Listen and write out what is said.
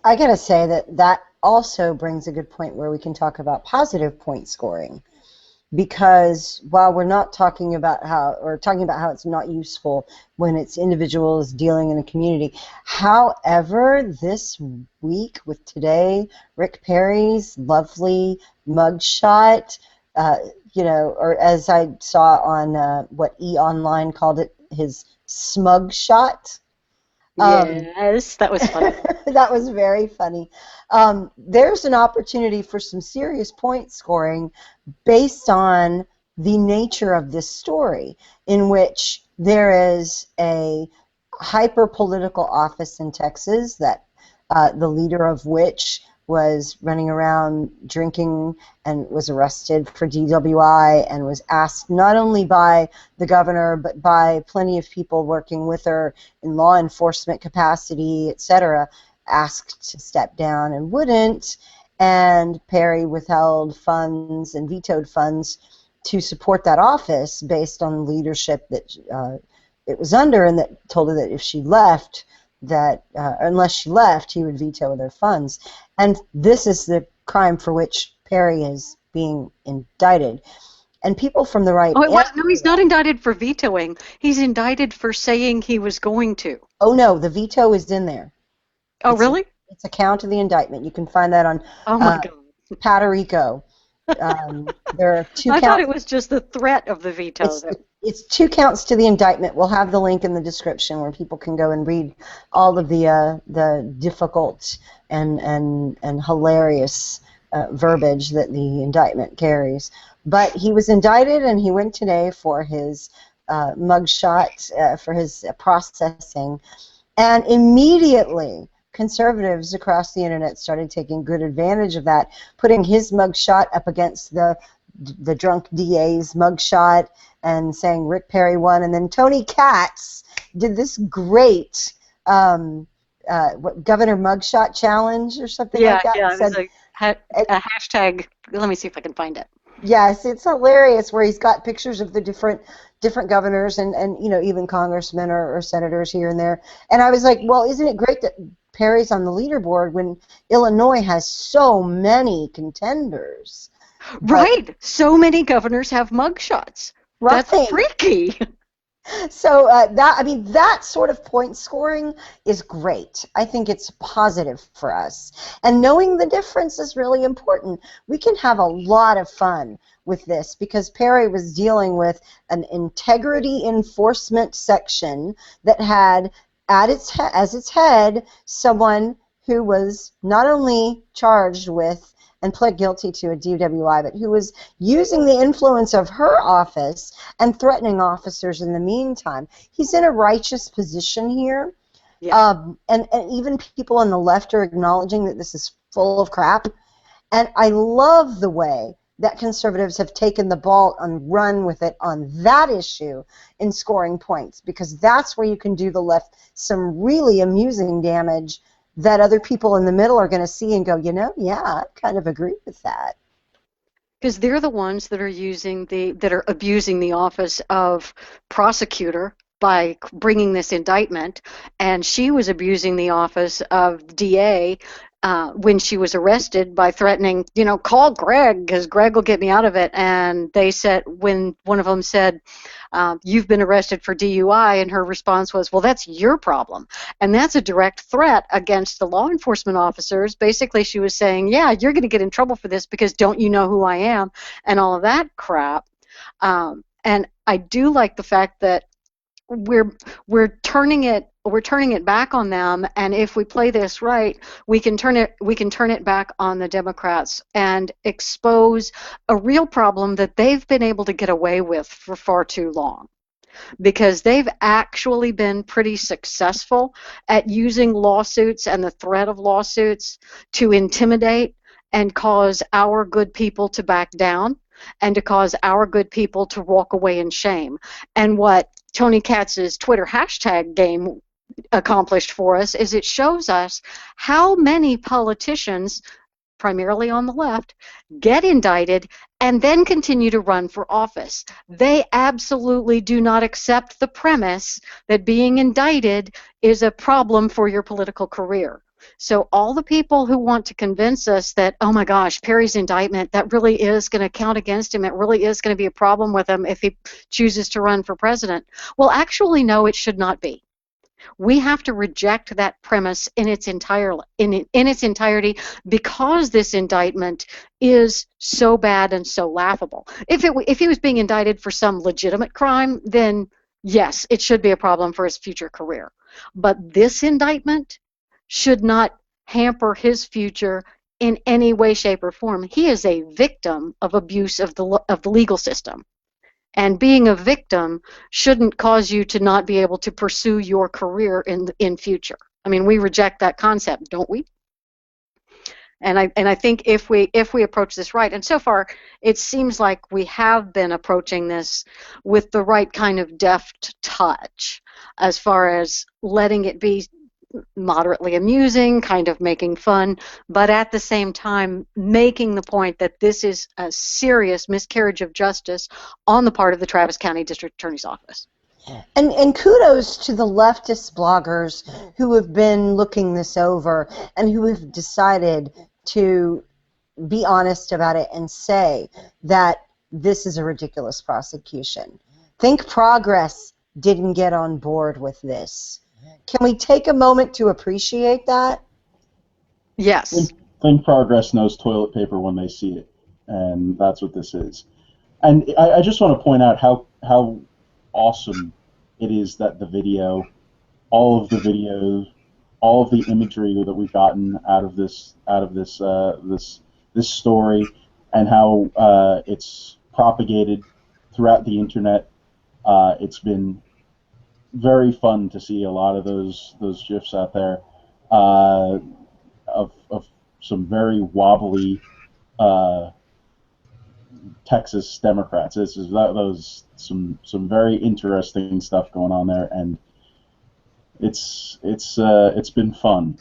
I gotta say that also brings a good point where we can talk about positive point scoring. Because while we're not talking about how it's not useful when it's individuals dealing in a community, however, this week with today, Rick Perry's lovely mugshot, uh, or as I saw on what E Online called it, his smug shot. Yes, that was funny. That was very funny. There's an opportunity for some serious point scoring based on the nature of this story, in which there is a hyper-political office in Texas that the leader of which was running around drinking and was arrested for DWI and was asked not only by the governor but by plenty of people working with her in law enforcement capacity, etc., asked to step down and wouldn't, and Perry withheld funds and vetoed funds to support that office based on leadership that it was under, and that told her that if she left, that unless she left, he would veto their funds. And this is the crime for which Perry is being indicted. And people from the right... No, he's not indicted for vetoing. He's indicted for saying he was going to. Oh, no, the veto is in there. Oh, really? It's a count of the indictment. You can find that on my God. Puerto Rico. There are two counts. I thought it was just the threat of the veto. It's 2 counts to the indictment. We'll have the link in the description where people can go and read all of the difficult and hilarious verbiage that the indictment carries. But he was indicted, and he went today for his mugshot, for his processing, and immediately conservatives across the internet started taking good advantage of that, putting his mugshot up against the drunk DA's mugshot and saying Rick Perry won. And then Tony Katz did this great Governor Mugshot Challenge or something like that. Yeah, it was a hashtag. Let me see if I can find it. Yes, it's hilarious where he's got pictures of the different governors and even congressmen or senators here and there. And I was like, well, isn't it great that Perry's on the leaderboard when Illinois has so many contenders? Right. So many governors have mugshots. Right. That's freaky. So that sort of point scoring is great. I think it's positive for us. And knowing the difference is really important. We can have a lot of fun with this because Perry was dealing with an integrity enforcement section that had as its head someone who was not only charged with and pled guilty to a DWI, but who was using the influence of her office and threatening officers in the meantime. He's in a righteous position here. Yeah. And even people on the left are acknowledging that this is full of crap. And I love the way that conservatives have taken the ball and run with it on that issue in scoring points, because that's where you can do the left some really amusing damage that other people in the middle are going to see and go, yeah, I kind of agree with that. Because they're the ones that are abusing the office of prosecutor by bringing this indictment, and she was abusing the office of DA when she was arrested by threatening, call Greg because Greg will get me out of it. And they said, when one of them said, you've been arrested for DUI, and her response was, well, that's your problem. And that's a direct threat against the law enforcement officers. Basically, she was saying, yeah, you're going to get in trouble for this because don't you know who I am, and all of that crap. And I do like the fact that we're turning it back on them, and if we play this right, we can turn it back on the Democrats and expose a real problem that they've been able to get away with for far too long, because they've actually been pretty successful at using lawsuits and the threat of lawsuits to intimidate and cause our good people to back down and to cause our good people to walk away in shame. And what Tony Katz's Twitter hashtag game accomplished for us is it shows us how many politicians, primarily on the left, get indicted and then continue to run for office. They absolutely do not accept the premise that being indicted is a problem for your political career. So all the people who want to convince us that, oh my gosh, Perry's indictment, that really is going to count against him, it really is going to be a problem with him if he chooses to run for president. Well, actually, no, it should not be. We have to reject that premise in its entirety, because this indictment is so bad and so laughable. If he was being indicted for some legitimate crime, then yes, it should be a problem for his future career. But this indictment should not hamper his future in any way, shape, or form. He is a victim of abuse of the legal system. And being a victim shouldn't cause you to not be able to pursue your career in future. I mean, we reject that concept, don't we? And I think if we approach this right, and so far it seems like we have been approaching this with the right kind of deft touch, as far as letting it be moderately amusing, kind of making fun, but at the same time making the point that this is a serious miscarriage of justice on the part of the Travis County District Attorney's Office. And kudos to the leftist bloggers who have been looking this over and who have decided to be honest about it and say that this is a ridiculous prosecution. Think Progress didn't get on board with this. Can we take a moment to appreciate that? Yes. Think Progress knows toilet paper when they see it, and that's what this is. And I just want to point out how awesome it is that the video, all of the videos, all of the imagery that we've gotten out of this story, and how it's propagated throughout the internet. It's been very fun to see a lot of those GIFs out there of some very wobbly Texas Democrats. Those some very interesting stuff going on there, and it's been fun.